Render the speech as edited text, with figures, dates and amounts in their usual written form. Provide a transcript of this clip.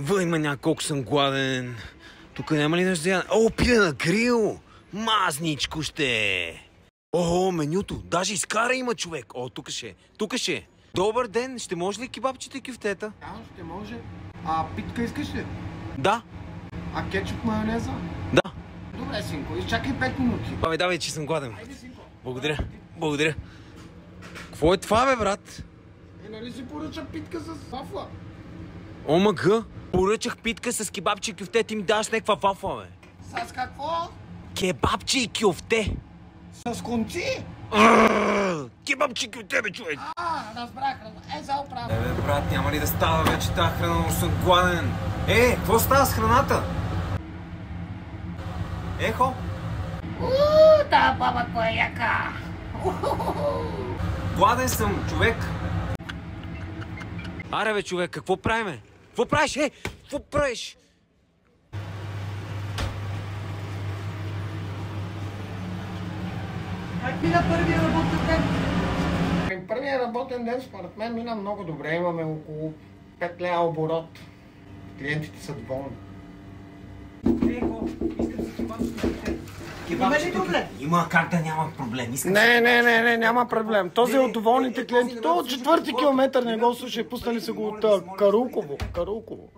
Въй, маня, колко съм гладен. Тук няма ли нещо за яне? О, пиле на грил! Мазничко ще! О, менюто! Даже изкара има човек! О, тук ще! Тук ще! Добър ден! Ще може ли кебабчета и кюфтета? Да, ще може. А питка искаш ли? Да. А кетчуп, майонеза? Да. Добре, синко, изчакай 5 минути. Давай, че съм гладен. Айде, синко. Благодаря. Благодаря. Какво е това, бе, брат? Нали си поръча питка с вафла? ОМГ, поръчах питка с кебабче и кюфте, ти ми даваш някаква вафла, бе. С какво? Кебабче и кюфте. С конци? Кебабче и кюфте, бе, човек. Разбрах. За оправа. Бе, брат, няма ли да става вече тази храна, но съм гладен. Какво става с храната? Ехо? Да, баба, кой е яка. Гладен съм, човек. Аре, бе, човек, какво правиме? Какво правиш, Какво правиш? Как мина първия работен ден? Първият работен ден според мен мина много добре. Имаме около 5 лева оборот. Клиентите са доволни. Искам си кебабчета. Има как да няма проблем. Не, няма проблем. Този от доволните клиенти. Той от 4-ти километър не го слуша. Пуснали са го от Карулково.